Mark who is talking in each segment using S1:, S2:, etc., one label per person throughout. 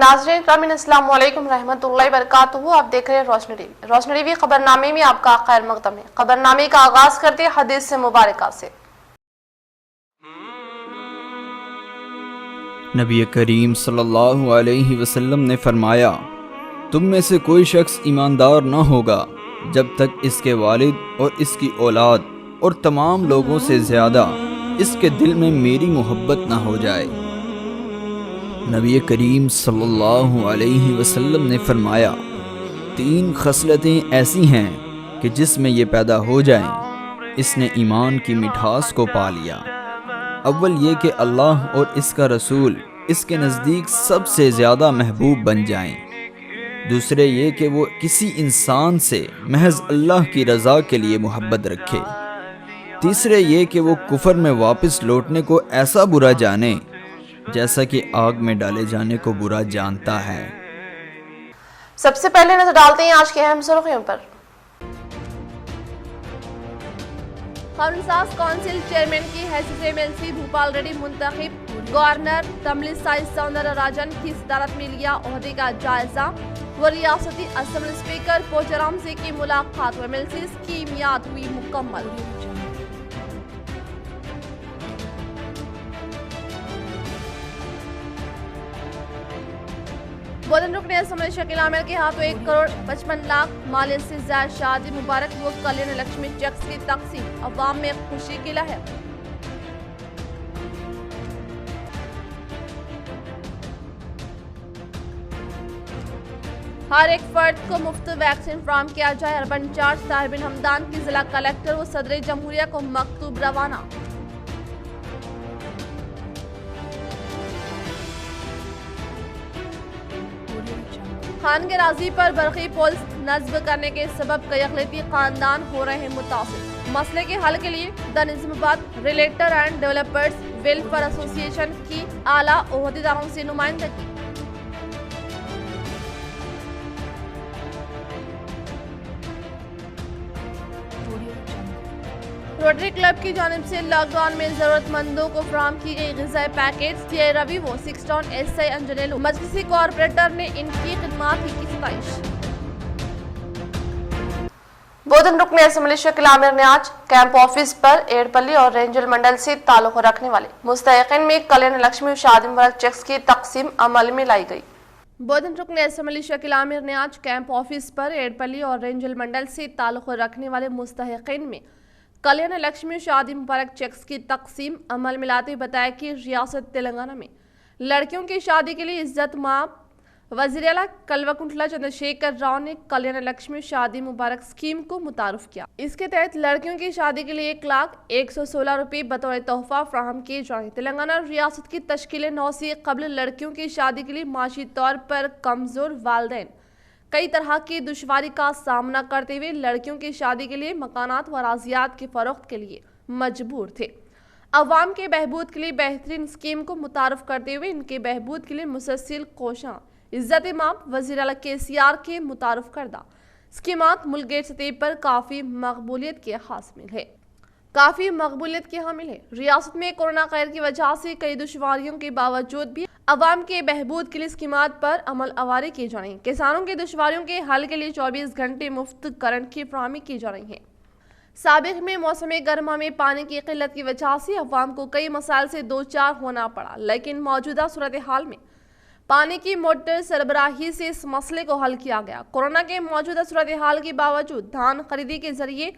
S1: नाज़रीन ग्रामीण अस्सलाम वालेकुम रहमतुल्लाहि बरकातुहू। आप देख रहे हैं रोशनी टीवी। रोशनी टीवी खबरनामे में आपका खैर मकदम है। खबरनामे का आगाज करते हैं हदीस से मुबारका से।
S2: नबी करीम सल्लल्लाहु अलैहि वसल्लम ने फरमाया, तुम में से कोई शख्स ईमानदार न होगा जब तक इसके वालिद और इसकी औलाद और तमाम लोगों से ज़्यादा इसके दिल में मेरी मोहब्बत न हो जाए। नबी करीम सल्लल्लाहु अलैहि वसल्लम ने फरमाया, 3 खसलतें ऐसी हैं कि जिसमें ये पैदा हो जाएं, इसने ईमान की मिठास को पा लिया। अव्वल ये कि अल्लाह और इसका रसूल इसके नज़दीक सबसे ज़्यादा महबूब बन जाएं। दूसरे ये कि वो किसी इंसान से महज अल्लाह की रज़ा के लिए मोहब्बत रखे। तीसरे ये कि वो कुफर में वापस लौटने को ऐसा बुरा जाने जैसा कि आग में डाले जाने को बुरा जानता है।
S1: सबसे पहले नजर डालते हैं आज की अहम सुर्खियों पर। खानसाज काउंसिल चेयरमैन की हैसियत एमएलसी भूपाल रेड्डी मुंतखब। गवर्नर तमिलिसाई सौंदरराजन की सदारत में लिया ओहदे का जायजा। व रियासती असेंबली स्पीकर पोचाराम से की मुलाकात। एमएलसी की मियाद हुई मुकम्मल। बोधन रुकने असेंबली शकील आमिर के हाथों 1 करोड़ 55 लाख मालियत से ज्यादा शादी मुबारक व कल्याण लक्ष्मी चेक्स की तकसीम। अवाम में खुशी की लहर। हर एक फर्द को मुफ्त वैक्सीन फराहम किया जाए। अर्बन इंचार्ज ताहिर बिन हमदान की जिला कलेक्टर व सदर जमहूरिया को मकतूब रवाना। खान के राजी पर बरकी पुल नस्ब करने के सबब कई अक़लियती खानदान हो रहे हैं मुतासिर। मसले के हल के लिए the Nizamabad realtor and developers welfare association की आला ओहदेदारों से नुमाइंदगी। रोटरी क्लब की जानिब से लॉकडाउन में जरूरतमंदों को फराहम की गई ग़िज़ाई पैकेज। सीआई रवि व 6 टाउन एसआई अंजनेलू मजलिसी कॉरपोरेटर ने इनकी खिदमात की सताइश। बोधन रुकने असेंबली शकील आमिर ने आज कैंप ऑफिस पर एड़पल्ली और रेंजल मंडल से ताल्लुक रखने वाले मुस्तहिक़ीन में कल्याण लक्ष्मी शादी मुबारक चेक्स की तकसीम अमल में लाई गई। बोधन रुकने असेंबली शकील आमिर ने आज कैंप ऑफिस पर एड़पल्ली और रेंजल मंडल से ताल्लुक रखने वाले मुस्तहिक़ीन में कल्याण लक्ष्मी शादी मुबारक चेक्स की तकसीम अमल में लाते हुए बताया कि रियासत तेलंगाना में लड़कियों की शादी के लिए इज्जत माब वज़ीर आला कल्वकुंतला चंद्रशेखर राव ने कल्याण लक्ष्मी शादी मुबारक स्कीम को मुतारुफ किया। इसके तहत लड़कियों की शादी के लिए 1,01,16 रुपये बतौर तोहफा फ्राहम किए जाए। तेलंगाना रियासत की तश्कील 9 से कबल लड़कियों की शादी के लिए माशी तौर पर कमजोर वालिदैन कई तरह की दुश्वारी का सामना करते हुए लड़कियों की शादी के लिए मकानात व अराज़ियात के फरोख्त के लिए मजबूर थे। अवाम के बहबूद के लिए बेहतरीन स्कीम को मुतारफ करते हुए इनके बहबूद के लिए मुसलसिल कोशां इज्जत माब वज़ीर आला KCR के मुतारफ करदा स्कीमात मुल्क सतह पर काफ़ी मकबूलियत के हामिल है। रियासत में कोरोना कैर की वजह से कई दुश्वारियों के बावजूद भी अवाम के बहबूद के लिए स्कीमात पर अमल आवारी की जा रही है। किसानों की दुश्वारियों के हल के लिए 24 घंटे मुफ्त करंट की फराहमी की जा रही है। साबिक़ में मौसम गर्मा में पानी की किल्लत की वजह से अवाम को कई मसाइल से दो चार होना पड़ा, लेकिन मौजूदा सूरत हाल में पानी की मोटर सरबराही से इस मसले को हल किया गया। कोरोना के मौजूदा सूरत हाल के बावजूद धान खरीदी के जरिए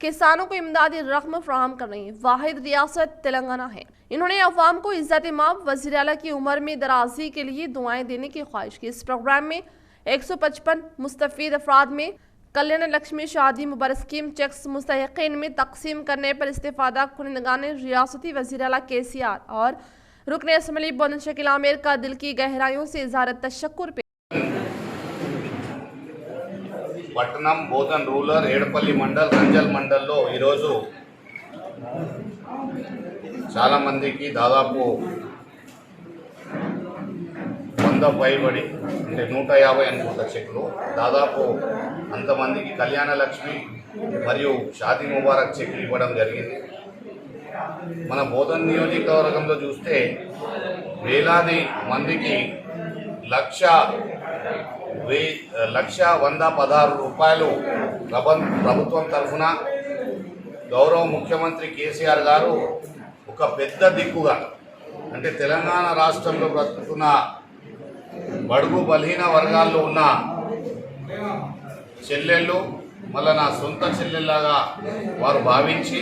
S1: किसानों को इमदादी रकम फराहम कर रही है। वाहिद रियासत तेलंगाना है। इन्होंने अवाम को इज्जत माब वज़ीर आला की उम्र में दराजी के लिए दुआएं देने की ख्वाहिश की। इस प्रोग्राम में 155 मुस्तफीद अफराद में कल्याण लक्ष्मी शादी मुबारक स्कीम चेक्स मुस्तहिक़ीन में तकसीम करने पर इस्तेफादा कुनिंदगान रियासती वज़ीर आला KCR और रुकने असेंबली बोधन शकील आमिर का दिल की गहराइयों से इज़हार तशक्कुर पे
S3: పట్టణం బోధన్ రూరల్ ఏడపల్లి మండల్ రంజల్ మండల్లో ఈరోజు చాలామందికి దాదాపు 100 పైబడి అంటే 150 అనుకుంటా చెక్లు దాదాపు అంతమందికి కళ్యాణ లక్ష్మి మరియు షాదీ ముబారక్ చెక్లు ఇవ్వడం జరిగింది। మన బోధన్ నియోజకవర్గంలో చూస్తే వేలాది మందికి 1,116 రూపాయలు ప్రభుత్వం తరఫున గౌరవ ముఖ్యమంత్రి కేసీఆర్ గారు ఒక పెద్ద దిక్కుగా, అంటే తెలంగాణ రాష్ట్రంలో బ్రతుకుతున్న బడుగు బలహీన వర్గాల్లో ఉన్న చెల్లెళ్ళు మళ్ళీ నా సొంత చెల్లెల్లాగా వారు భావించి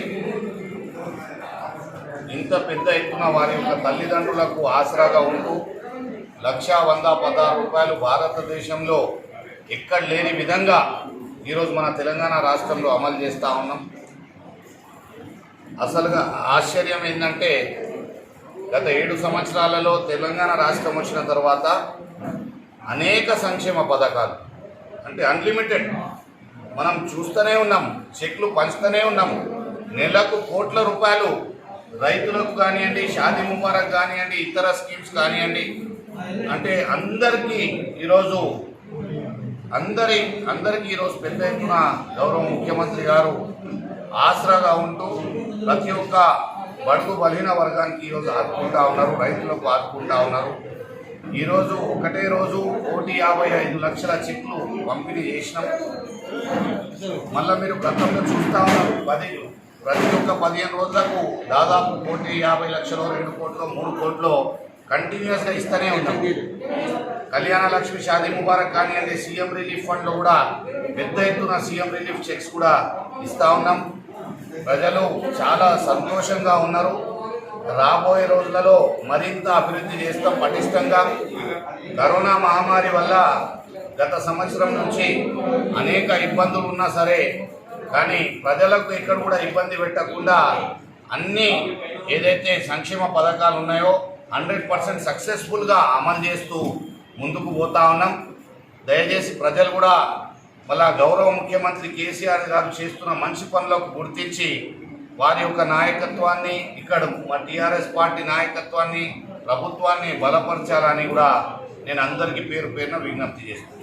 S3: ఇంత పెద్ద ఎత్తున వారి యొక్క తల్లిదండ్రులకు ఆసరాగా ఉంటూ 1,116 రూపాయలు భారతదేశంలో ఎక్కడ లేని విధంగా ఈరోజు మన తెలంగాణ రాష్ట్రంలో అమలు చేస్తూ ఉన్నాం. అసలుగా ఆశ్చర్యం ఏంటంటే గత 7 సంవత్సరాలలో తెలంగాణ రాష్ట్రం వచ్చిన తర్వాత అనేక సంక్షేమ పథకాలు, అంటే అన్లిమిటెడ్ మనం చూస్తూనే ఉన్నాం, చెక్లు పంచుతూనే ఉన్నాము. నెలకు కోట్ల రూపాయలు రైతులకు కానివ్వండి, షాదీ ముబారక్ కానివ్వండి, ఇతర స్కీమ్స్ కానివ్వండి, అంటే అందరికీ ఈరోజు పెద్ద ఎత్తున గౌరవ ముఖ్యమంత్రి గారు ఆసరాగా ఉంటూ ప్రతి ఒక్క బడుగు బలహీన వర్గానికి ఈరోజు ఆదుకుంటా ఉన్నారు, రైతులకు ఆదుకుంటా ఉన్నారు. ఈరోజు ఒకటే రోజు 1,55 లక్షల చెక్లు పంపిణీ చేసినాం. మళ్ళీ మీరు గతంలో చూస్తూ ఉన్నారు, ప్రతి ఒక్క 15 రోజులకు దాదాపు 1,50 లక్షలు, 2 కోట్లు, 3 కోట్లు కంటిన్యూస్గా ఇస్తూనే ఉన్నాం. కళ్యాణ లక్ష్మి, షాదీ ముబారక్ కానివ్వండి, సీఎం రిలీఫ్ ఫండ్లో కూడా పెద్ద ఎత్తున సీఎం రిలీఫ్ చెక్స్ కూడా ఇస్తూ ఉన్నాం. ప్రజలు చాలా సంతోషంగా ఉన్నారు. రాబోయే రోజులలో మరింత అభివృద్ధి చేస్తాం పటిష్టంగా. కరోనా మహమ్మారి వల్ల గత సంవత్సరం నుంచి అనేక ఇబ్బందులు ఉన్నా సరే కానీ ప్రజలకు ఎక్కడ కూడా ఇబ్బంది పెట్టకుండా అన్ని ఏదైతే సంక్షేమ పథకాలు ఉన్నాయో 100% సక్సెస్ఫుల్గా అమలు చేస్తూ ముందుకు పోతా ఉన్నాం. దయచేసి ప్రజలు కూడా మళ్ళా గౌరవ ముఖ్యమంత్రి కేసీఆర్ గారు చేస్తున్న మంచి పనులకు గుర్తించి వారి యొక్క నాయకత్వాన్ని, ఇక్కడ మా టీఆర్ఎస్ పార్టీ నాయకత్వాన్ని, ప్రభుత్వాన్ని బలపరచాలని కూడా నేను అందరికీ పేరు పేరున విజ్ఞప్తి చేస్తున్నాను.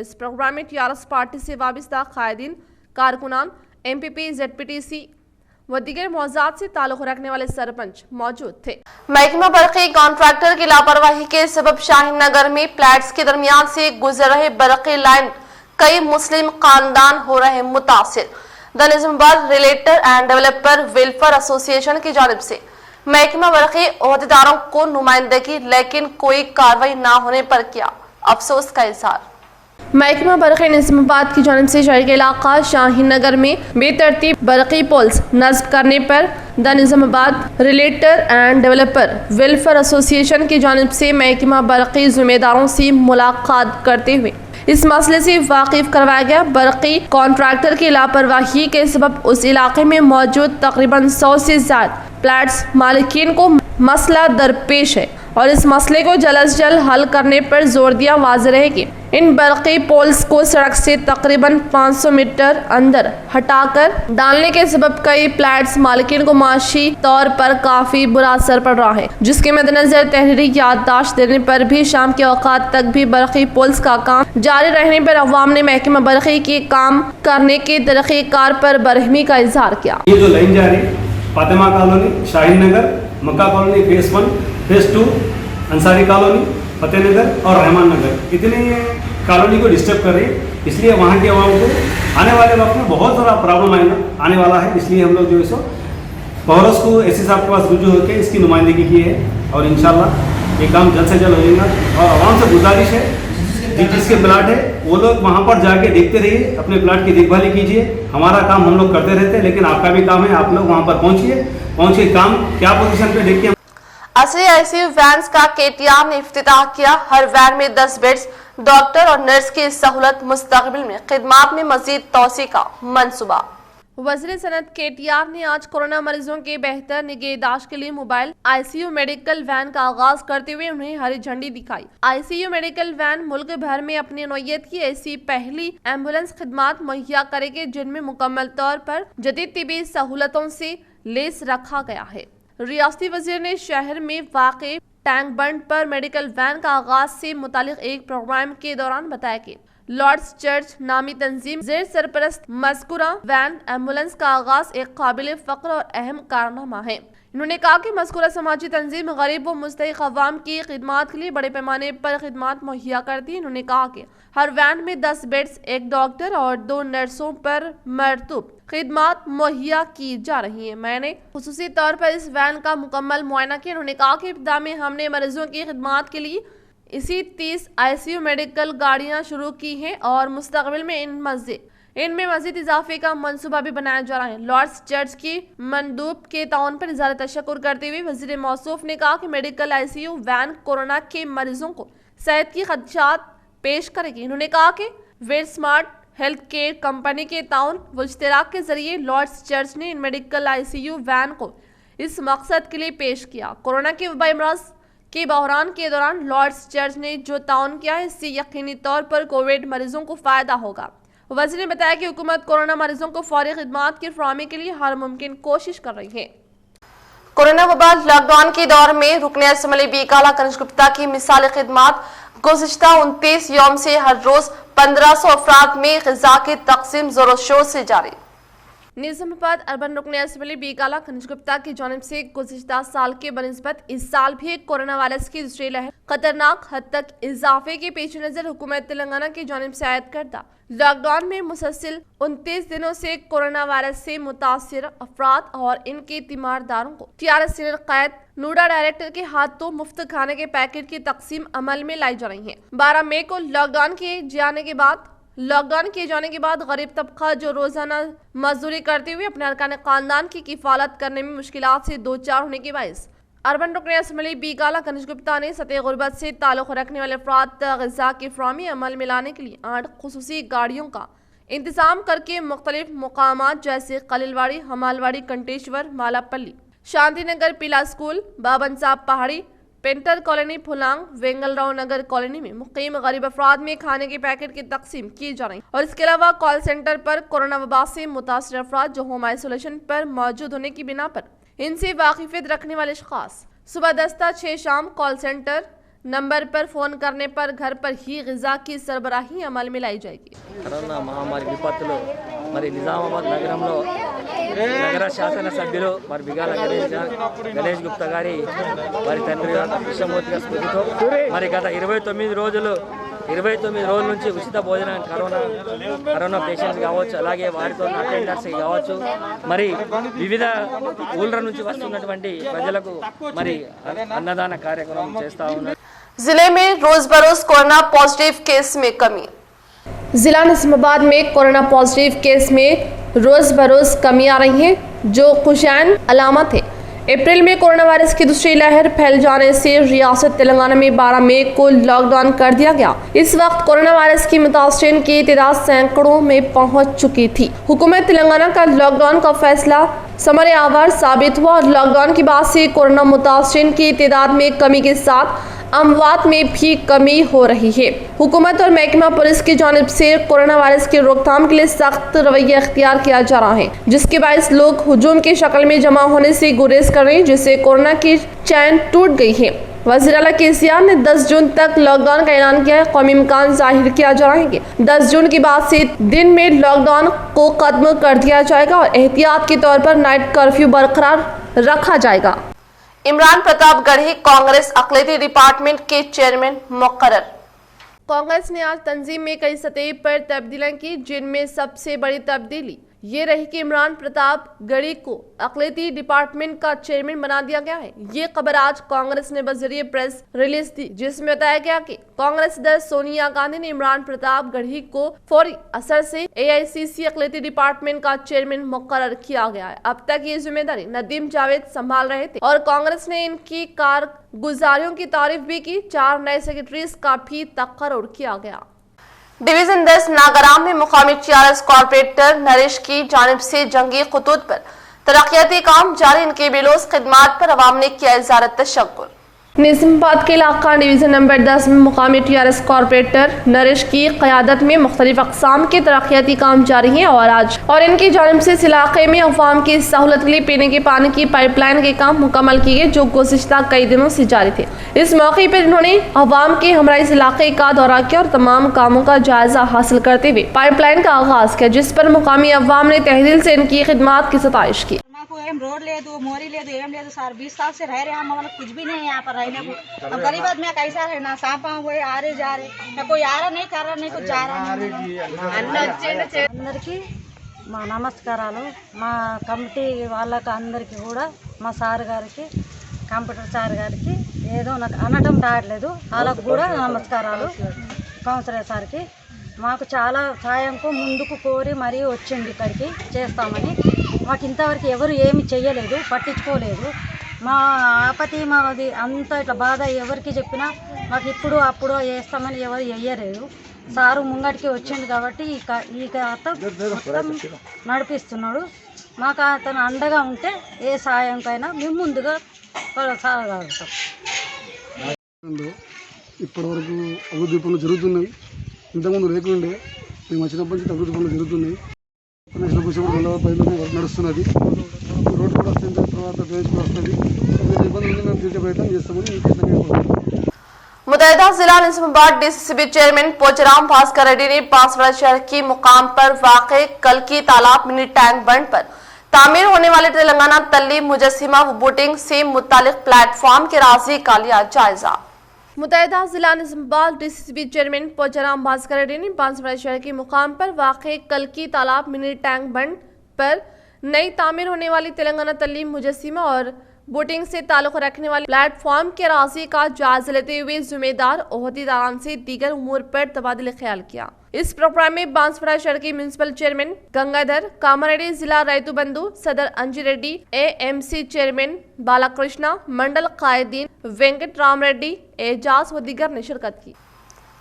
S1: इस प्रोग्राम में टीआरएस पार्टी से वाबस्ता कायदीन, कारकुनान, एमपीपी, जेडपीटीसी व दीगर मौजाद से ताल्लुक रखने वाले सरपंच मौजूद थे। महकमा बरक़ी कॉन्ट्रैक्टर की लापरवाही के सबब शाहीन नगर में फ्लैट्स के दरमियान से गुजर रहे बरक़ी लाइन कई मुस्लिम खानदान हो रहे मुतासिर। The Nizamabad realtor end developer welfare association की जानिब से महकमा बरक़ी ओहदेदारों को नुमाइंदगी, लेकिन कोई कार्रवाई न होने पर किया अफसोस का इजहार। महकमा बरक़ी निज़ामाबाद की जानिब से शहर के इलाका शाहीन नगर में बेतरतीब बरक़ी पोल्स नस्ब करने पर the Nizamabad realtor end developer welfare association की जानिब से महकमा बरक़ी ज़िम्मेदारों से मुलाकात करते हुए इस मसले से वाकिफ करवाया गया। बरक़ी कॉन्ट्रैक्टर की लापरवाही के सबब उस इलाके में मौजूद तकरीबन 100 से ज़्यादा फ्लैट्स मालिकीन को मसला दरपेश है और इस मसले को जल्द से जल्द हल करने पर जोर दिया। वाज़ेह है कि इन बरक़ी पोल्स को सड़क से तकरीबन 500 मीटर अंदर हटाकर डालने के सबब कई फ्लैट्स मालिकीन को माशी तौर पर काफ़ी बुरा असर पड़ रहा है, जिसके मद्देनज़र तहरीरी याददाश्त देने पर भी शाम के औकात तक भी बरक़ी पोल्स का काम जारी रहने पर अवाम ने महकमा बरक़ी के काम करने के तरीक़ेकार पर बरहमी का इजहार किया।
S4: ये जो लाइन जा रही Fatima colony, Shaheen Nagar, Makka colony phase 1, phase 2, Ansari colony, Fatehnagar और रहमान नगर, इतनी कॉलोनी को डिस्टर्ब कर रही है। इसलिए वहाँ के आवाम को आने वाले वक्त में बहुत ज़्यादा प्रॉब्लम आने वाला है। इसलिए हम लोग जो है सो पौरस को एसी साहब के पास रुजू होकर इसकी नुमाइंदगी की है और इंशाल्लाह ये काम जल्द से जल्द हो जाएगा। और आवाम से गुजारिश है जिसके प्लाट है वो लोग वहाँ पर जाके देखते रहिए, अपने प्लाट की देखभाली कीजिए। हमारा काम हम लोग करते रहते हैं, लेकिन आपका भी काम है, आप लोग वहाँ पर पहुँच के काम क्या पोजीशन पे देखिए।
S1: असली आईसीयू वैन्स का केटीआर ने इफ्तिताह किया। हर वैन में 10 बेड्स, डॉक्टर और नर्स की सहूलत, मुस्तकबिल में खिदमात में मजीद तोसी का मंसूबा। वज़ीर सनत केटीआर ने आज कोरोना मरीजों के बेहतर निगहदाश्त के लिए मोबाइल आईसीयू मेडिकल वैन का आगाज करते हुए उन्हें हरी झंडी दिखाई। आईसीयू मेडिकल वैन मुल्क भर में अपनी नौयत की ऐसी पहली एम्बुलेंस खिदमात मुहैया करेगी जिनमें मुकम्मल तौर पर जदीद तिबी सहूलतों से लेस रखा गया है। रियासती वजीर ने शहर में वाक़े टैंक बंड पर मेडिकल वैन का आगाज से मुतालिक एक प्रोग्राम के दौरान बताया कि लॉर्ड्स चर्च नामी तंजीम जेर सरपरस्त मज़कूरा वैन एम्बुलेंस का आगाज एक काबिल फ़ख्र और अहम कारनामा है। इन्होंने कहा कि मज़कूरा समाजी तंजीम गरीब व मुस्तहिक अवाम की खिदमात के लिए बड़े पैमाने पर खिदमात मुहैया करती है। इन्होंने कहा कि हर वैन में 10 बेड्स, 1 डॉक्टर और 2 नर्सों पर मरतूब खिदमात मुहैया की जा रही है। मैंने खुसूसी तौर पर इस वैन का मुकम्मल मुआयना किया। उन्होंने कहा कि इब्तिदा में हमने मरीजों की खिदमात के लिए इसी 30 ICU मेडिकल गाड़ियां शुरू की हैं और मुस्तकबिल में इनमें मजीद इजाफे का मंसूबा भी बनाया जा रहा है। लॉर्ड्स चर्च की मंदूब के ताउन पर इज़हार तशक्कुर करते हुए वज़ीर मौसूफ ने कहा कि मेडिकल ICU वैन कोरोना के मरीजों को सेहत की खदशात पेश करेगी। उन्होंने कहा कि well smart health care company के ताउन व इश्तराक के जरिए लॉर्ड्स चर्च ने इन मेडिकल ICU वैन को इस मकसद के लिए पेश किया। कोरोना के वबाई मर्ज के बहरान के दौरान लॉर्ड्स चर्च ने जो ताउन किया है, इससे यकीनी तौर पर कोविड मरीजों को फायदा होगा। वज़ीर ने बताया कि हुकूमत कोरोना मरीजों को फौरी खिदमात की फराहमी के लिए हर मुमकिन कोशिश कर रही है। कोरोना वबा लॉकडाउन के दौर में रुकने असम्बली बीकाला कनिष्क गुप्ता की मिसाली खिदमात गुज़िश्ता 29 यौम से हर रोज 1500 अफराद में ग़िज़ा की तकसीम जोरों शोर से जारी। निज़ामाबाद अर्बन रुकने असम्बली बीकाला कनिष्क गुप्ता की जानिब से गुज़िश्ता साल के बनिस्बत इस साल भी कोरोना वायरस की दूसरी लहर खतरनाक हद तक इजाफे के पेश नज़र हुकूमत तेलंगाना की जानिब से आयद करदा लॉकडाउन में मुसलसिल 29 दिनों से कोरोना वायरस से मुतासिर अफराद और इनके तीमारदारों को TRS सीनियर कैद नूडा डायरेक्टर के हाथों मुफ्त खाने के पैकेट की तकसीम अमल में लाई जा रही है। 12 मई को लॉकडाउन किए जाने के बाद गरीब तबका जो रोजाना मजदूरी करते हुए अपने अरकान खानदान की किफालत करने में मुश्किलात से दो चार होने के बायस अर्बन रुकने असम्बली बीकाला कनिष्क गुप्ता ने सतह गुरबत से ताल्लुक़ रखने वाले अफराद ग़िज़ा की फराहमी अमल में लाने के लिए 8 खुसूसी गाड़ियों का इंतजाम करके मुख्तलिफ मुकामात जैसे कलिलवाड़ी, हमालवाड़ी, कंटेश्वर, मालापल्ली, शांतिनगर, पीला स्कूल, बाबन साहब पहाड़ी, पेंटर कॉलोनी, फुलांग, वेंगलराव नगर कॉलोनी में मुकीम गरीब अफराद में खाने के पैकेट की तकसीम की जा रही और इसके अलावा कॉल सेंटर पर कोरोना वबा से मुतासर अफराद जो होम आइसोलेशन पर मौजूद होने की बिना पर इनसे वाकिफियत रखने वाले अशखास सुबह 10 से 6 शाम कॉल सेंटर नंबर पर फोन करने पर घर पर ही ग़िज़ा की सरबराही अमल में लाई जाएगी।
S5: కరోనా మహమ్మారి విపత్తులో మరి నిజామాబాద్ నగరంలో నగర శాసన సభ్యులు మరి బిగాల గణేష్ గుప్తా గారి వారి తండ్రి కృష్ణమూర్తి గారి స్మృతితో మరి గత 29 రోజుల నుంచి ఉచిత భోజనం కరోనా పేషెంట్స్ కావచ్చు, అలాగే వారితో అటెండర్స్ కావచ్చు, మరి వివిధ ఊళ్ళ నుంచి వస్తున్నటువంటి ప్రజలకు మరి అన్నదాన కార్యక్రమం చేస్తూ ఉన్నారు।
S1: जिले में रोज बरोज कोरोना पॉजिटिव केस में कमी। जिला निजामाबाद में कोरोना पॉजिटिव केस में रोज बरोज कमी आ रही है, जो खुशैन अलामत है। अप्रैल में कोरोना वायरस की दूसरी लहर फैल जाने से रियासत तेलंगाना में 12 मई को लॉकडाउन कर दिया गया। इस वक्त कोरोना वायरस की मुतासिरीन की तादाद सैकड़ों में पहुंच चुकी थी। हुकूमत तेलंगाना का लॉकडाउन का फैसला समर आवर साबित हुआ और लॉकडाउन के बाद से कोरोना मुतासिरीन की तादाद में कमी के साथ अमवात में भी कमी हो रही है। हुकूमत और महकमा पुलिस की जानिब से कोरोना वायरस की रोकथाम के लिए सख्त रवैया इख्तियार किया जा रहा है, जिसके बायस लोग हुजूम की शक्ल में जमा होने से गुरेज कर रहे हैं, जिससे कोरोना की चैन टूट गई है। वज़ीर आला KCR ने 10 जून तक लॉकडाउन का ऐलान किया है। कौमी इम्कान जाहिर किया जा रहा है कि 10 जून के बाद से दिन में लॉकडाउन को खत्म कर दिया जाएगा और एहतियात के तौर पर नाइट कर्फ्यू बरकरार रखा जाएगा। इमरान प्रताप गढ़ी कांग्रेस अक़लियती डिपार्टमेंट के चेयरमैन मुक़र्रर। कांग्रेस ने आज तंजीम में कई सतह पर तब्दीलियां की, जिनमें सबसे बड़ी तब्दीली ये रही कि इमरान प्रताप गढ़ी को अक़लियती डिपार्टमेंट का चेयरमैन बना दिया गया है। ये खबर आज कांग्रेस ने बजरिए प्रेस रिलीज दी, जिसमें बताया गया कि कांग्रेस सदस्य सोनिया गांधी ने इमरान प्रताप गढ़ी को फौरी असर से AICC अक़लियती डिपार्टमेंट का चेयरमैन मुक़र्रर किया गया है। अब तक ये जिम्मेदारी नदीम जावेद संभाल रहे थे और कांग्रेस ने इनकी कारगुजारियों की तारीफ भी की। 4 नए सेक्रेटरीज का भी तकर्रुर किया गया। डिवीजन 10 नागराम में मुकामी TRS कॉर्पोरेटर नरेश की जानिब से जंगी खतूत पर तरक्याती काम जारी। इनके बेलोस खिदमात पर अवाम ने किया इज़हार तशक्कुर। निजामाबाद के इलाका डिवीजन नंबर 10 में मुकामी TRS कॉर्पोरेटर नरेश की क़यादत में मुख्तलिफ अक़साम के तरक्याती काम जारी हैं और इनकी जानिब से इस इलाके में अवाम की सहूलत के लिए पीने के पानी की पाइपलाइन के काम मुकम्मल किए गए, जो गुज़िश्ता कई दिनों से जारी थे। इस मौके पर इन्होंने अवाम के हमरा इस इलाके का दौरा किया और तमाम कामों का जायजा हासिल करते हुए पाइपलाइन का आगाज किया, जिस पर मुकामी अवाम ने तहदील से इनकी खिदमात की सताइश की।
S6: మాకు ఏం రోడ్ లేదు మోరీ లేదు ఏం లేదు సార్ 20 साल से रह रहे हैं मतलब कुछ भी नहीं है यहाँ पर रहने को अब गरीब आदमी कैसा है ना सांपा हुए आ रहे जा रहे ना कोई आ रहा नहीं कर रहा नहीं कुछ जा रहा అందరికీ మా నమస్కారాలు మా కమిటీ వాళ్ళకి అందరికీ కూడా మా సార్ గారికి కంప్యూటర్ సార్ గారికి ఏదో నాకు అనటం రావట్లేదు వాళ్ళకు కూడా నమస్కారాలు కౌన్సిలర్ సార్కి మాకు చాలా సాయంకు ముందుకు కోరి మరీ వచ్చింది ఇక్కడికి చేస్తామని మాకు ఇంతవరకు ఎవరు ఏమి చెయ్యలేదు పట్టించుకోలేదు మా ఆపతి మాది అంత ఇట్లా బాధ ఎవరికి చెప్పినా మాకు ఇప్పుడు అప్పుడు చేస్తామని ఎవరు చెయ్యలేదు సారు ముంగటికి వచ్చింది కాబట్టి ఈ కథ మొత్తం నడిపిస్తున్నాడు మాకు అతను అండగా ఉంటే ఏ సాయంకైనా మేము ముందుగా సాగలుగుతాం
S7: ఇప్పటి వరకు అభివృద్ధి పనులు జరుగుతున్నాయి ఇంతకుముందు లేకుండే మేము వచ్చినప్పటి నుంచి అభివృద్ధి పనులు జరుగుతున్నాయి నేషనల్ బస్ కూడా 2 పైన వర్క్ నడుస్తున్నది రోడ్డు కూడా వచ్చిన తర్వాత డ్రైనేజ్ కూడా వస్తుంది ఇబ్బందులు మేము తీర్చే ప్రయత్నం చేస్తామని
S1: मुतैदा जिला निजामाबाद डीसीसीबी चेयरमैन पोचराम भास्कर रेड्डी ने बांसवाड़ा शहर की मुकाम पर वाक़े कल्की तालाब मिनी टैंक बंड पर तामीर होने वाले तेलंगाना तल्लीम मुजस्सिमा व बोटिंग से मुतालिक प्लेटफॉर्म के राजी का लिया जायजा। मुतैदा जिला निजामाबाद डीसीसीबी चेयरमैन पोचराम भास्कर रेड्डी ने बांसवाड़ा शहर की मुकाम पर वाक़े कल्की तालाब मिनी टैंक बंड पर नई तामीर होने वाली तेलंगाना तल्लीम मुजस्सिमा और बोटिंग से ताल्लुक रखने वाले प्लेटफॉर्म के राजी का जायजा लेते हुए जिम्मेदार ओहदेदारान से दीगर उमूर पर तबादला ख्याल किया। इस प्रोग्राम में बांसवाड़ा शहर के म्युनिसिपल चेयरमैन गंगाधर कामारेड्डी, जिला रैतु बंधु सदर अंजी रेड्डी, एएमसी चेयरमैन बालाकृष्ण, मंडल कायदीन वेंकट राम रेड्डी, एजाज व दीगर ने शिरकत की।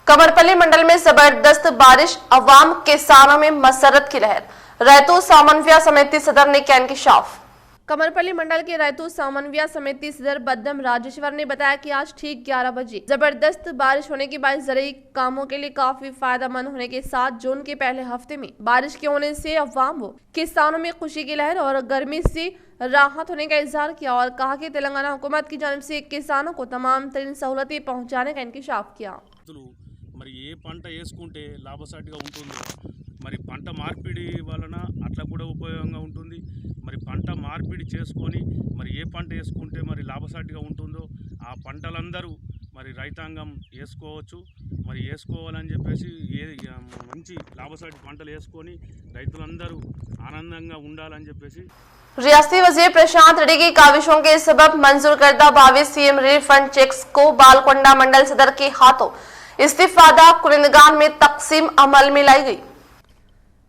S1: कमरपल्ली मंडल में जबरदस्त बारिश, अवाम किसानों में मसरत की लहर, रैतु समन्वय समिति सदर ने किया इंकशाफ। कमरपल्ली मंडल के रैतु समन्वय समिति सदर बद्दम राजेश्वर ने बताया कि आज ठीक 11 बजे जबरदस्त बारिश होने के बाद ज़रूरी कामों के लिए काफी फायदेमंद होने के साथ जून के पहले हफ्ते में बारिश के होने से अवाम व किसानों में खुशी की लहर और गर्मी से राहत होने का इजहार किया और कहा कि तेलंगाना हुकूमत की जानिब से किसानों को तमाम तरीन सहूलतें पहुँचाने का इंकशाफ किया।
S8: మరి ఏ పంట వేసుకుంటే లాభసాటిగా ఉంటుంది, మరి పంట మార్పిడి వలన అట్లా కూడా ఉపయోగంగా ఉంటుంది, మరి పంట మార్పిడి చేసుకొని మరి ఏ పంట వేసుకుంటే మరి లాభసాటిగా ఉంటుందో ఆ పంటలందరూ మరి రైతాంగం వేసుకోవచ్చు, మరి వేసుకోవాలని చెప్పేసి మంచి లాభసాటి పంటలు వేసుకొని రైతులందరూ ఆనందంగా ఉండాలని చెప్పేసి
S1: रियासती वजीर प्रशांत रेड्डी की काविशों के सबब मंजूर करदा 22 सीएम रिलीफ फंड चेक्स को बालकोंडा मंडल सदर के हाथों इस्तीफादा कुनिंदगान में तकसीम अमल में लाई गई।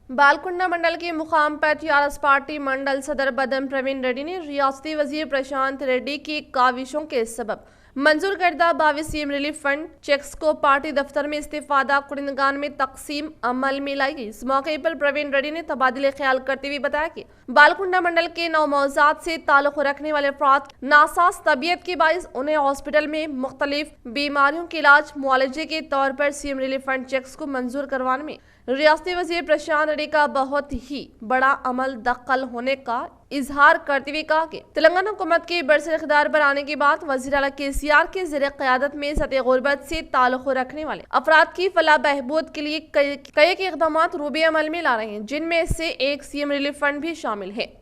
S1: बालकुंडा मंडल के मुकाम पर टीआरएस पार्टी मंडल सदर बदम प्रवीण रेड्डी ने रियासती वजीर प्रशांत रेड्डी की काविशों के सबब मंजूर करदा 22 सीएम रिलीफ फंड चेक्स को पार्टी दफ्तर में इस्तीफादा कुनिंदगान में तकसीम अमल में लाई गई। इस मौके पर प्रवीण रेड्डी ने तबादले ख्याल करते हुए बताया कि बालकुंडा मंडल के 9 मौजात से ताल्लुक रखने वाले अफराद नासाज तबीयत के बाइस उन्हें हॉस्पिटल में मुख्तलिफ बीमारियों के इलाज मुआलजे के तौर पर सीएम रिलीफ फंड चेक्स को मंजूर करवाने में रियासती वजीर प्रशांत रेड्डी का बहुत ही बड़ा अमल दखल होने का इजहार करते हुए कहा कि तेलंगाना हुकूमत के बरसर इख्तियार पर आने के बाद वज़ीर आला केसीआर के ज़रिए क़यादत में सतह गुरबत से ताल्लुक़ रखने वाले अफराद की फलाह बहबूद के लिए कई इक़दाम रूबे अमल में ला रहे हैं, जिनमें से एक सीएम रिलीफ फंड भी शामिल है।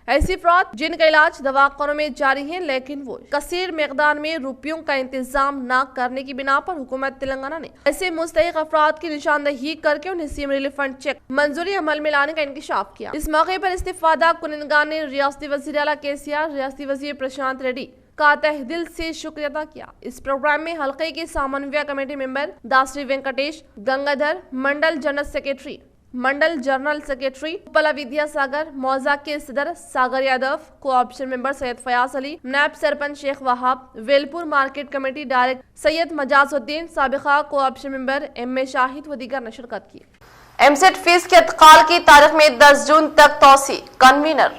S1: ऐसी अफराद जिनका इलाज दवाखानों में जारी है लेकिन वो कसीर मकदार में रुपयों का इंतजाम न करने की बिना पर हुकूमत तेलंगाना ने ऐसे मुस्तहिक अफराद की निशानदही करके उन्हें सीएम रिलीफ फंड चेक मंजूरी अमल में लाने का इंकशाफ किया। इस मौके पर इस्तीफादा कुनिंदगान ने रियासती वज़ीर आला केसीआर, रियासती वज़ीर प्रशांत रेड्डी का तहे दिल से शुक्रिया अदा किया। इस प्रोग्राम में हल्के के समन्वय committee member Dasari Venkatesh, Gangadhar, mandal general secretary, mandal general secretary Upala Vidyasagar, मौजा के सदर सागर यादव, कोऑप्शन मेंबर सैयद फयाज अली, नायब sarpanch Sheikh Wahab, Velpur market committee director Syed Majazuddin, साबिका cooption member M A Shahid व दीगर ने शिरकत की। एमसेट फीस के इंतकाल की तारीख में 10 जून तक तौसी, कन्वीनर।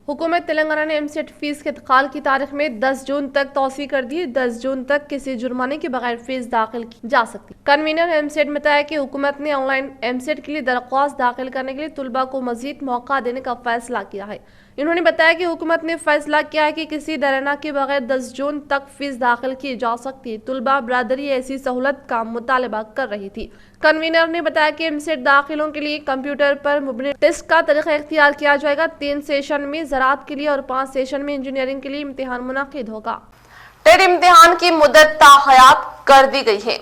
S1: हुकूमत तेलंगाना ने एमसेट फीस के इंतकाल की तारीख में 10 जून तक तौसी कर दी। 10 जून तक किसी जुर्माने के बगैर फीस दाखिल की जा सकती। कन्वीनर एमसेट में बताया कि हुकूमत ने ऑनलाइन एमसेट के लिए दरख्वास्त दाखिल करने के लिए तुलबा को मजीद मौका देने का फैसला किया है। इन्होंने बताया कि हुकूमत ने फैसला किया है कि किसी दरना के बगैर 10 जून तक फीस दाखिल की जा सकती है। तुलबा बरादरी ऐसी सहूलत का मुतालबा कर रही थी। कन्वीनर ने बताया कि एमसेट दाखिलों के लिए कंप्यूटर पर मुबनी टेस्ट का तरीका इख्तियार किया जाएगा। 3 सेशन में ज़राअत के लिए और 5 सेशन में इंजीनियरिंग के लिए इम्तिहान मुनाकिद होगा। टेट इम्तिहान की मुद्दत ताहयात कर दी गई है।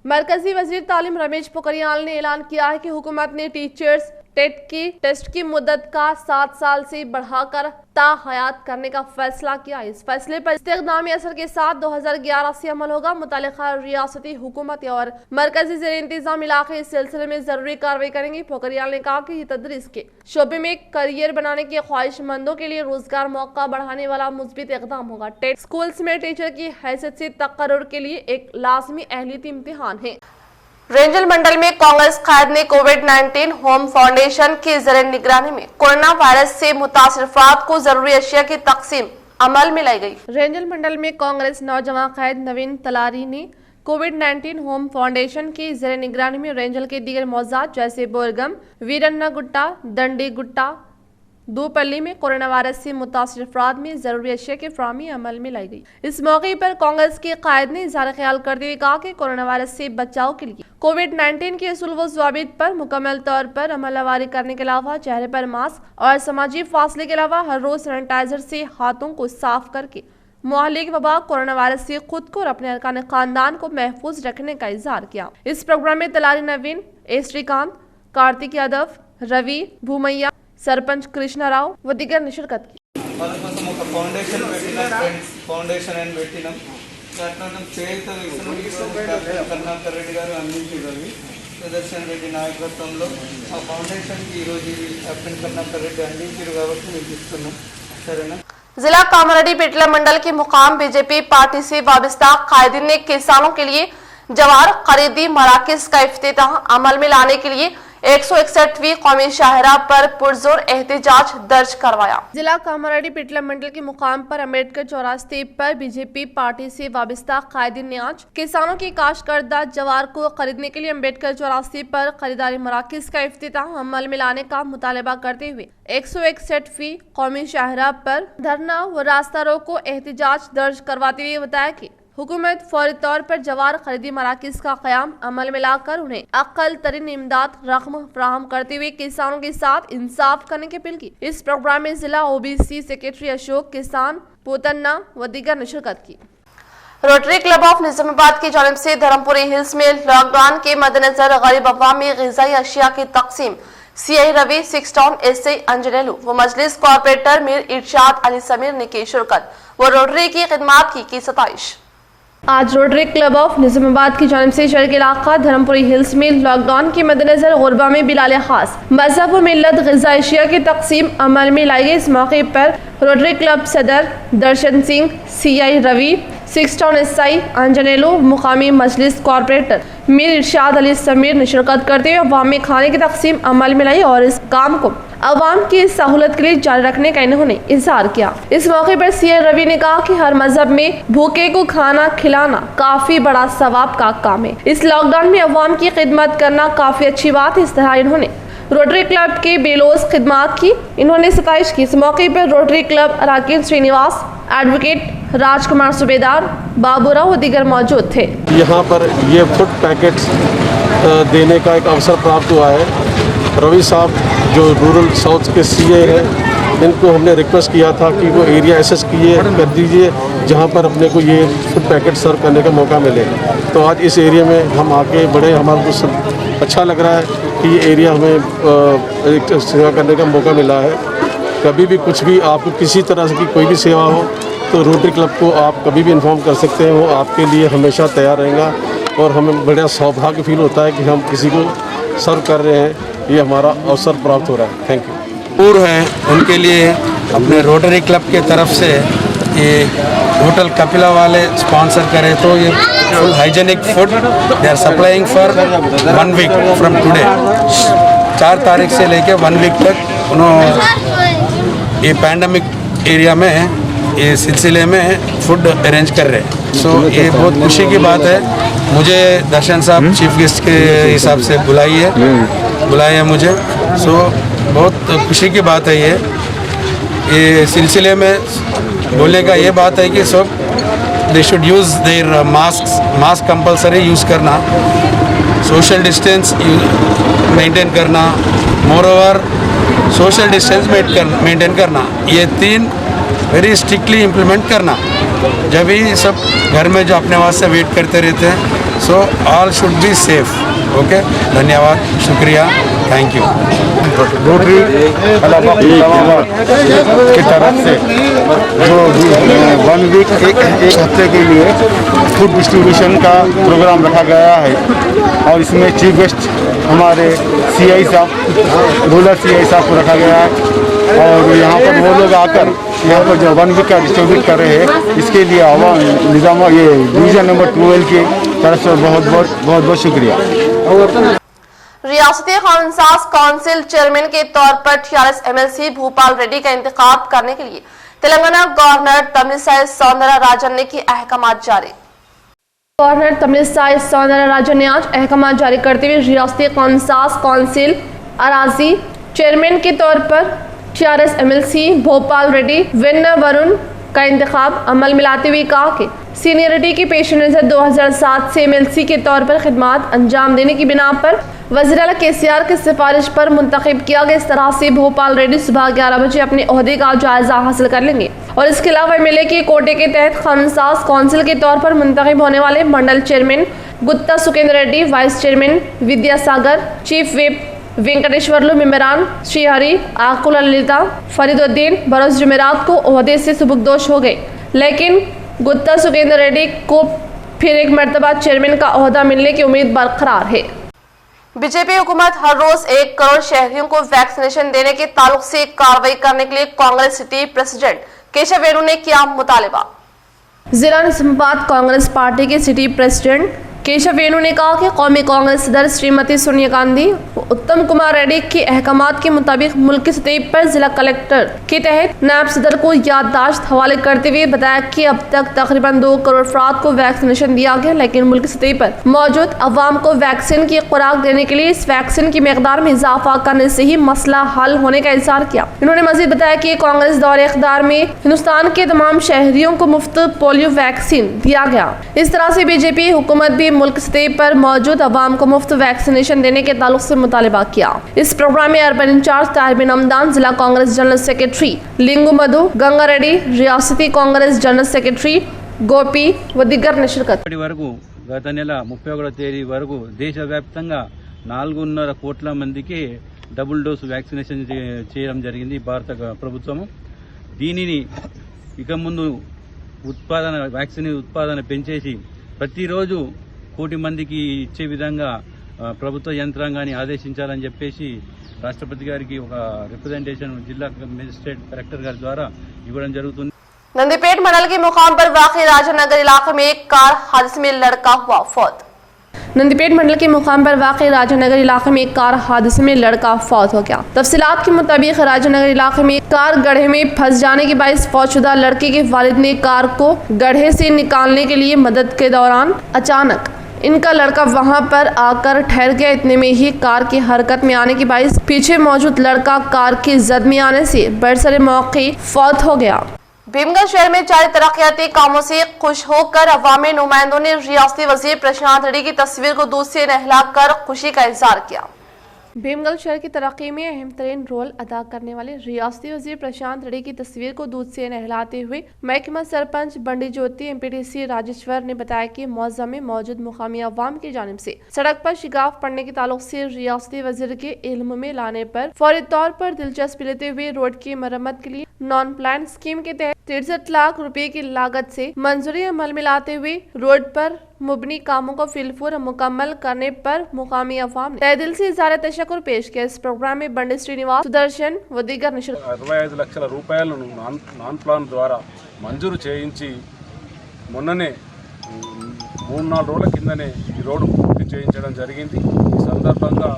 S1: मरकजी वजीर तालीम रमेश पोखरियाल ने ऐलान किया है कि हुकूमत ने टीचर्स टेट की टेस्ट की मुद्दत का 7 साल से बढ़ाकर ताहयात करने का फैसला किया। इस फैसले पर इस्तेक़दामी असर के साथ 2011 से अमल होगा। मुतालिका रियासती हुकूमत और मरकजी ज़ेर इंतज़ाम इलाके इस सिलसिले में जरूरी कार्रवाई करेंगी। पोखरियाल ने कहा कि ये तदरीस के शोबे में करियर बनाने के ख्वाहिशमंदों के लिए रोजगार मौका बढ़ाने वाला मुस्बित इक़दाम होगा। टेट स्कूल्स में टीचर की हैसियत से तक़र्रुर के लिए एक लाज़मी अहलियती इम्तिहान है। रेंजल मंडल में कांग्रेस कायद ने कोविड-19 होम फाउंडेशन की ज़रिए निगरानी में कोरोना वायरस से मुतासिर अफराद को जरूरी अशिया की तकसीम अमल में लाई गई। रेंजल मंडल में कांग्रेस नौजवान कायद नवीन तलारी ने कोविड-19 होम फाउंडेशन की ज़रिए निगरानी में रेंजल के दीगर मौज़ात जैसे बोरगम, वीरन्ना गुट्टा, दंडी गुट्टा, दूपल्ली में कोरोना वायरस से मुतासिर अफराद में जरूरी अशिया की फराहमी अमल में लाई गई। इस मौके पर कांग्रेस के कायद ने इज़हार ख्याल करते हुए कहा कि कोरोना वायरस से बचाव के लिए कोविड-19 के असूल व ज़वाबित पर मुकम्मल तौर पर अमलवारी करने के अलावा चेहरे पर मास्क और समाजी फासले के अलावा हर रोज सैनिटाइजर से हाथों को साफ करके मुहालिक वबा कोरोना वायरस से खुद को और अपने अरकान खानदान को महफूज रखने का इजहार किया। इस प्रोग्राम में तलारी नवीन, ए श्रीकांत, कार्तिक यादव, रवि भूमैया, सरपंच कृष्णा राव व दिगर ने शिरकत की।
S9: ఫౌండేషన్ అని పెట్టినాం. దాంట్లో చేయుత కరుణాకర్ రెడ్డి గారు అందించారు. సుదర్శన్ రెడ్డి నాయకత్వంలో ఆ ఫౌండేషన్కి ఈరోజు కెప్టెన్ కరుణాకర్ రెడ్డి అందించారు కాబట్టి మీకు ఇస్తున్నాం. సరేనా?
S1: जिला कामारेड्डी पिटला मंडल के मुकाम बीजेपी पार्टी से वाबस्ता कायदीन ने किसानों के लिए जवार खरीदी मराकज का इफ्तिताह अमल में लाने के लिए 161वीं कौमी शाहरा पर पुरजोर एहतजाज दर्ज करवाया। जिला कामारेड्डी पिटला मंडल के मुकाम पर अम्बेडकर चौरास्ते पर बीजेपी पार्टी से वाबस्ता कायदीन ने आज किसानों की काश करदा जवार को खरीदने के लिए अम्बेडकर चौरास्ते पर खरीदारी मराकज का इफ्तिताह अमल में लाने का मुतालबा करते हुए 161वीं कौमी शाहरा पर धरना व रास्ता रोको एहतजाज दर्ज करवाते हुए बताया कि हुकूमत फौरी तौर पर जवार खरीदी मराकज का क़याम अमल में लाकर उन्हें अक्ल तरीन इमदाद रकम फराहम करते हुए किसानों के साथ इंसाफ करने की अपील की। इस प्रोग्राम में जिला OBC सेक्रेटरी अशोक किसान पोतन्ना व दीगर ने शिरकत की। रोटरी क्लब ऑफ निजामाबाद की जानिब से धर्मपुरी हिल्स में लॉकडाउन के मद्देनजर गरीब अवाम में ग़िज़ाई अशिया की तकसीम CI Ravi, 6 town SI Anjaneyulu व मजलिस कॉर्पोरेटर मीर इरशाद अली समीर ने की शिरकत व रोटरी की खिदमात की सताइश। आज रोटरी क्लब ऑफ निजामाबाद की जानिब से शहर के इलाका धर्मपुरी हिल्स में लॉकडाउन के मद्देनजर गुरबा में बिलाल खास मजहब व मिल्लत ग़िज़ाई अशिया की तकसीम अमल में लाई गई। इस मौके पर रोटरी क्लब सदर Darshan Singh, CI Ravi, 6 town SI Anjaneyulu, मुकामी मजलिस कॉर्पोरेटर मीर इरशाद अली समीर ने शिरकत करते हुए अवाम में खाने की तकसीम अमल में लाई और इस काम को अवाम की सहूलत के लिए जारी रखने का इन्होंने इजहार किया। इस मौके पर CI रवि ने कहा कि हर मजहब में भूखे को खाना खिलाना काफी बड़ा सवाब का काम है। इस लॉकडाउन में अवाम की खिदमत करना काफी अच्छी बात है। इस तरह इन्होंने रोटरी क्लब के बेलोस खिदमात की इन्होंने सताइश की। इस मौके पर रोटरी क्लब अराकीन श्रीनिवास, एडवोकेट राजकुमार सुबेदार, बाबूराव व दीगर मौजूद थे।
S10: यहाँ पर ये फूड पैकेट्स देने का एक अवसर प्राप्त हुआ है। रवि साहब जो रूरल साउथ के CI हैं, इनको हमने रिक्वेस्ट किया था कि वो एरिया एसेस कर दीजिए जहाँ पर अपने को ये फूड पैकेट सर्व करने का मौका मिले। तो आज इस एरिया में हम आके बड़े हमारे को सब अच्छा लग रहा है कि ये एरिया हमें एक सेवा करने का मौका मिला है। कभी भी कुछ भी आपको किसी तरह की कोई भी सेवा हो तो रोटरी क्लब को आप कभी भी इन्फॉर्म कर सकते हैं, वो आपके लिए हमेशा तैयार रहेगा। और हमें बड़ा सौभाग्य फील होता है कि हम किसी को सर्व कर रहे हैं, ये हमारा अवसर प्राप्त हो रहा है। Thank you.
S11: पूर्व हैं उनके लिए अपने रोटरी क्लब के तरफ से ये होटल कपिला वाले स्पॉन्सर करें तो ये full hygienic food they are supplying for 1 week from today. 4 तारीख से लेकर 1 वीक तक उन्होंने ये पैंडमिक एरिया में ये सिलसिले में फूड अरेंज कर रहे हैं। सो ये बहुत खुशी की बात है। मुझे दर्शन साहब चीफ गेस्ट के हिसाब से बुलाया है मुझे। सो बहुत खुशी की बात है ये। ये सिलसिले में बोलने का ये बात है कि सब they should use their mask compulsory use करना, सोशल डिस्टेंस मेंटेन करना, more over social distance maintain करना, ये 3 वेरी स्ट्रिक्टली इम्प्लीमेंट करना। जब भी सब घर में जो अपने वास्ते वेट करते रहते हैं, so all should be safe. Okay, धन्यवाद, शुक्रिया, थैंक यू।
S12: रोटरी इस्लामाबाद की तरफ से जो 1 वीक एक हफ्ते के लिए फूड डिस्ट्रीब्यूशन का प्रोग्राम रखा गया है और इसमें चीफ गेस्ट हमारे CI साहब, रूरल CI साहब को रखा गया है और यहाँ पर वो लोग आकर यहाँ पर जो 1 वीक का डिस्ट्रीब्यूट कर रहे हैं, इसके लिए निज़ामा ये डिवीज़न नंबर 12 की तरफ से बहुत शुक्रिया।
S1: रियासती कानूनसाज काउंसिल चेयरमैन के तौर पर TRS MLC भूपाल रेड्डी का इंतखाब करने के लिए तेलंगाना गवर्नर तमिलिसाई सौंदरराजन ने की अहकामात जारी। गवर्नर तमिलिसाई सौंदरराजन ने आज अहकामात जारी करते हुए रियासती कानूनसाज काउंसिल अराजी चेयरमैन के तौर पर TRS MLC भोपाल रेड्डी वेन्ना वरुण का इंतखाब अमल में लाते हुए कहा कि सीनियरिटी के पेश नज़र 2007 से MLC के तौर पर खिदमात अंजाम देने की बिना पर वज़ीर आला KCR की सिफारिश पर मुंतखब किया गया। इस तरह से भोपाल रेड्डी सुबह 11 बजे अपने ओहदे का जायजा हासिल कर लेंगे और इसके अलावा MLA के कोटे के तहत कानूनसाज काउंसिल के तौर पर मुंतखब होने वाले mandal chairman Gutta Sukender Reddy, vice chairman Vidyasagar, chief whip Venkateshwarlu, मेम्बरान श्रीहरि, आकुल ललिता, फरीदुद्दीन बरोज जुमेरात को ओहदे से सुबुकदोश हो गए, लेकिन गुत्ता सुकेंद्र रेड्डी को फिर एक मरतबा चेयरमैन का ओहदा मिलने की उम्मीद बरकरार है। बीजेपी हुकूमत हर रोज 1 करोड़ शहरियों को वैक्सीनेशन देने के ताल्लुक से कार्रवाई करने के लिए कांग्रेस सिटी प्रेसिडेंट केशव वेणु ने किया मुतालबा। जिला निजामाबाद कांग्रेस पार्टी के सिटी प्रेसिडेंट केशव वेणु ने कहा कि कौमी कांग्रेस सदर श्रीमती सोनिया गांधी उत्तम कुमार रेड्डी के अहकामात के मुताबिक मुल्क की सतह पर जिला कलेक्टर के तहत नायब सदर को याददाश्त हवाले करते हुए बताया कि अब तक तकरीबन 2 करोड़ अफराद को वैक्सीनेशन दिया गया, लेकिन मुल्क की सतह पर मौजूद अवाम को वैक्सीन की खुराक देने के लिए इस वैक्सीन की मकदार में इजाफा करने से ही मसला हल होने का इज़हार किया। इन्होंने मजीद बताया कि कांग्रेस दौरे इख्तियार में हिंदुस्तान के तमाम शहरियों को मुफ्त पोलियो वैक्सीन दिया गया। इस तरह से बीजेपी हुकूमत भी मुल्क सतह पर मौजूद अवाम को मुफ्त वैक्सीनेशन देने के ताल्लुक से मुतालबा किया। इस प्रोग्राम में अर्बन इंचार्ज ताहिर बिन हमदान, जिला कांग्रेस जनरल सेक्रेटरी लिंगू मधु, गंगा रेड्डी, रियासती कांग्रेस जनरल सेक्रेटरी गोपी व दिग्गर ने शिरकत।
S13: గత నెల 31వ తేదీ వరకు దేశవ్యాప్తంగా 4.5 కోట్ల మందికి డబుల్ డోసు వ్యాక్సినేషన్ చేయడం జరిగింది భారత ప్రభుత్వము. దీనిని ఇక ముందు వ్యాక్సిన్ ఉత్పాదన పెంచేసి ప్రతిరోజు 1 కోటి మందికి ఇచ్చే విధంగా ప్రభుత్వ యంత్రాంగాన్ని ఆదేశించాలని చెప్పేసి రాష్ట్రపతి గారికి ఒక రిప్రజెంటేషన్ జిల్లా మెజిస్ట్రేట్ కలెక్టర్ గారి ద్వారా ఇవ్వడం జరుగుతుంది.
S1: नंदीपेट मंडल के मुकाम पर वाक़ राजानगर इलाके में एक कार हादसे में लड़का हुआ फौत। नंदीपेट मंडल के मुकाम पर वाक़ राजानगर इलाके में एक कार हादसे में लड़का फौत हो गया। तफसीलात के मुताबिक राजानगर इलाके में कार गड्ढे में फंस जाने के बायस फौतशुदा लड़के के वालिद ने कार को गड्ढे से निकालने के लिए मदद के दौरान अचानक इनका लड़का वहां पर आकर ठहर गया। इतने में ही कार की हरकत में आने के बायस पीछे मौजूद लड़का कार की जद में आने से बरसरे मौके फौत हो गया। भीमगढ़ शहर में जारी तरक्याती कामों से खुश होकर अवामी नुमाइंदों ने रियासती वजीर प्रशांत रेड्डी की तस्वीर को दूध से नहलाकर खुशी का इजहार किया। भीमगढ़ शहर की तरक्की में अहम तरीन रोल अदा करने वाले रियासती वजीर प्रशांत रेड्डी की तस्वीर को दूध से नहलाते हुए महकमा सरपंच बंडी ज्योति MPDC राजेश्वर ने बताया कि मौजा में मौजूद मुकामी अवाम की जानिब से सड़क पर शिगाफ पड़ने के ताल्लुक से रियासती वजीर के इल्म में लाने पर फौरी तौर पर दिलचस्पी लेते हुए रोड की मरम्मत के लिए नॉन प्लान स्कीम के तहत 63 लाख रुपए की लागत से मंजूरी अमल में लाते हुए रोड पर मुबनी कामों को फिलफूर मुकम्मल करने पर मुकामी अवाम ने तहे दिल से इज़हार तशक्कुर पेश किया। इस प्रोग्राम में बंडी श्रीनिवास, सुदर्शन व दीगर ने
S14: 25 లక్షల రూపాయలను నాన్ ప్లాన్ ద్వారా మంజూరు చేయించి మొన్ననే 3-4 రోజుల కిందనే ఈ రోడ్డు పూర్తి చేయించడం జరిగింది. ఈ సందర్భంగా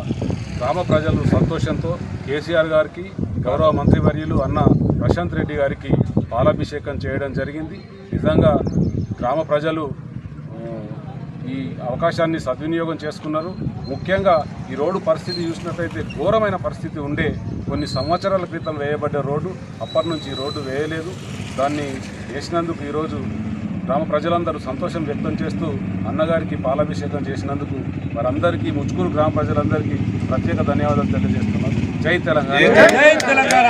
S14: గ్రామ ప్రజలు సంతోషంతో కేసీఆర్ గారికి, గౌరవ మంత్రివర్యులు అన్న ప్రశాంత్ రెడ్డి గారికి పాలాభిషేకం చేయడం జరిగింది. నిజంగా గ్రామ ప్రజలు ఈ అవకాశాన్ని సద్వినియోగం చేసుకున్నారు. ముఖ్యంగా ఈ రోడ్డు పరిస్థితి చూసినట్లయితే ఘోరమైన పరిస్థితి ఉండే కొన్ని సంవత్సరాల క్రితం వేయబడ్డ రోడ్డు. అప్పటి నుంచి రోడ్డు వేయలేదు. దాన్ని వేసినందుకు ఈరోజు గ్రామ ప్రజలందరూ సంతోషం వ్యక్తం చేస్తూ అన్నగారికి పాలాభిషేకం చేసినందుకు వారందరికీ ముచ్కూరు గ్రామ ప్రజలందరికీ ప్రత్యేక ధన్యవాదాలు తెలియజేస్తున్నాను. జై తెలంగాణ. జై తెలంగాణ.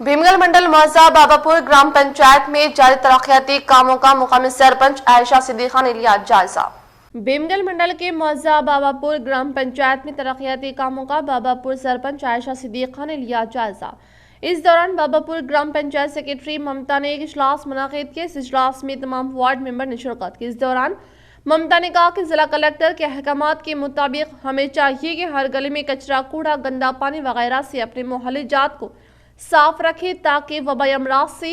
S1: भीमगढ़ मंडल मौजा बाबापुर ग्राम पंचायत में जारी तरक्याती कामों का मुकामी सरपंच आयशा सिद्दीका ने लिया जायजा। भीमगढ़ मंडल के मौजा बाबापुर ग्राम पंचायत में तरक्याती कामों का बाबापुर सरपंच आयशा सिद्दीका ने लिया जायजा। इस दौरान बाबापुर ग्राम पंचायत सेक्रेटरी ममता ने एक इजलास मुनाकिद किया। इस इजलास में तमाम वार्ड मेंबर ने शिरकत की। इस दौरान ममता ने कहा कि जिला कलेक्टर के अहकामात के मुताबिक हमें चाहिए कि हर गली में कचरा, कूड़ा, गंदा पानी वगैरह से अपने मोहल्ले जात को साफ रखे ताकि वबाई अमराज से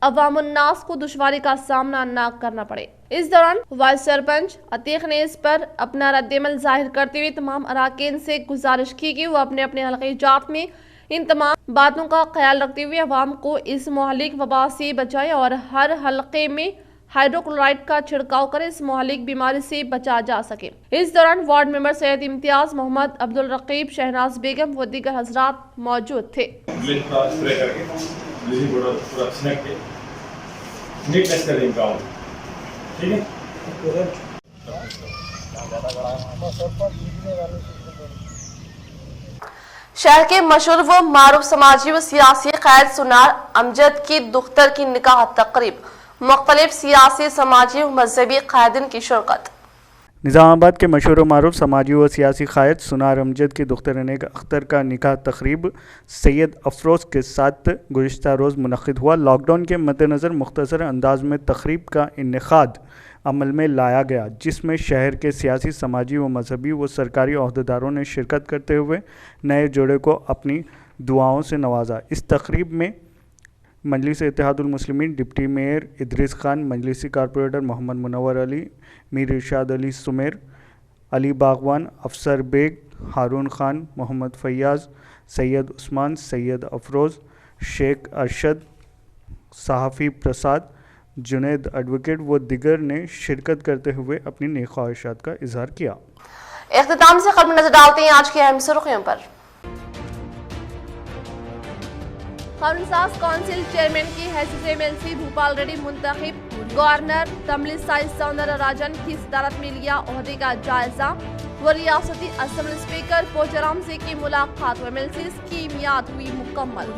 S1: अवामुन्नास को दुश्वारी का सामना न करना पड़े। इस दौरान वाइस सरपंच अतीक ने इस पर अपना रद्देमल जाहिर करते हुए तमाम अराकीन से गुजारिश की कि वो अपने अपने हल्के जात में इन तमाम बातों का ख्याल रखते हुए अवाम को इस मोहल्लिक वबा से बचाए और हर हल्के में हाइड्रोक्लोराइड का छिड़काव कर इस मोहल्लिक बीमारी से बचा जा सके। इस दौरान वार्ड मेंबर सैयद इम्तियाज, मोहम्मद अब्दुल रकीब, शहनाज बेगम व दीगर हजरात मौजूद थे। शहर के मशहूर व मारूफ समाजी व सियासी क़ैद सुनार अमजद की दुख्तर की निकाह तकरीब, मुख्तलिफ सियासी, समाजी व मजहबी क़ायदीन की शिरकत।
S15: निज़ामाबाद के मशहूर मारूफ समाजी व सियासी क़ायद सुनार अमजद की दुख्तर नेक अख्तर का निकाह तकरीब सैयद अफरोज़ के साथ गुज़िश्ता रोज़ मुनक़्क़िद हुआ। लॉकडाउन के मद्देनज़र मुख्तसर अंदाज में तकरीब का इनेकाद अमल में लाया गया, जिसमें शहर के सियासी, समाजी व मजहबी व सरकारी अहदेदारों ने शिरकत करते हुए नए जोड़े को अपनी दुआओं से नवाजा। इस तकरीब में मजलिस इत्तेहादुल मुस्लिमीन डिप्टी मेयर इदरीस खान, मजलिसी कारपोरेटर मोहम्मद मुनव्वर अली, मीर इरशाद अली सुमेर, अली बागवान, अफसर बेग, हारून खान, मोहम्मद फैयाज़, सैयद उस्मान, सैयद अफरोज़, शेख अरशद, सहाफ़ी प्रसाद, जुनैद एडवोकेट व दिगर ने शिरकत करते हुए अपनी नेक ख्वाहिशात का इजहार किया।
S1: इख्तिताम से खबर नजर डालते हैं आज की अहम सुर्खियों पर। कानूनसाज काउंसिल चेयरमैन की हैसियत MLC भूपाल रेड्डी मुंतखब। गवर्नर तमिलिसाई सौंदरराजन की सदारत में लिया ओहदे का जायजा व रियासती असम्बली स्पीकर पोचाराम से की मुलाकात व MLC की मियाद हुई मुकम्मल।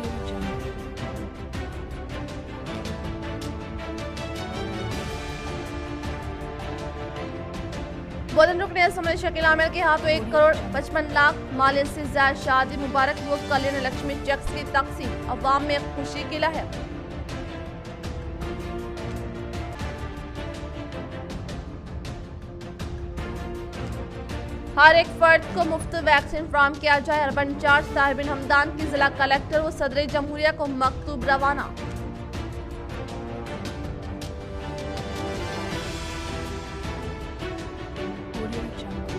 S1: बोधन रुकने असम्बली शकील आमिर के हाथों 1 करोड़ 55 लाख मालियत से ज्यादा शादी मुबारक व कल्याण लक्ष्मी चेक्स की तकसीम, अवाम में खुशी की लहर। हर एक फर्द को मुफ्त वैक्सीन फराहम किया जाए। अर्बन इंचार्ज ताहिर बिन हमदान की जिला कलेक्टर व सदर जमहूरिया को मकतूब रवाना।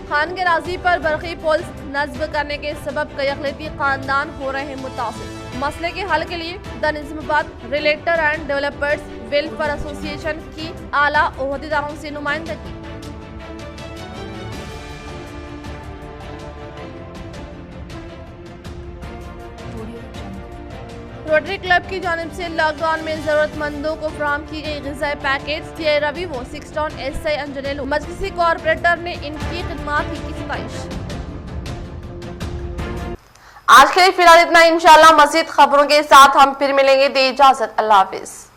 S1: खान के राजी पर बरकी पुल्स नस्ब करने के सबब कई अक़लियती खानदान हो रहे हैं मुतासिर। मसले के हल के लिए the Nizamabad realtor and developers welfare association की आला ओहदेदारों से नुमाइंदगी। रोटरी क्लब की जानिब से लॉकडाउन में जरूरतमंदों को फराहम की गई ग़िज़ाई पैकेज। सीआई रवि व 6 टाउन SI अंजनेलो मजलिसी कॉरपोरेटर ने इनकी खिदमात की सताइश। आज के लिए फिलहाल इतना। इंशाअल्लाह मज़ीद खबरों के साथ हम फिर मिलेंगे। दे इजाज़त, अल्लाह हाफ़िज़।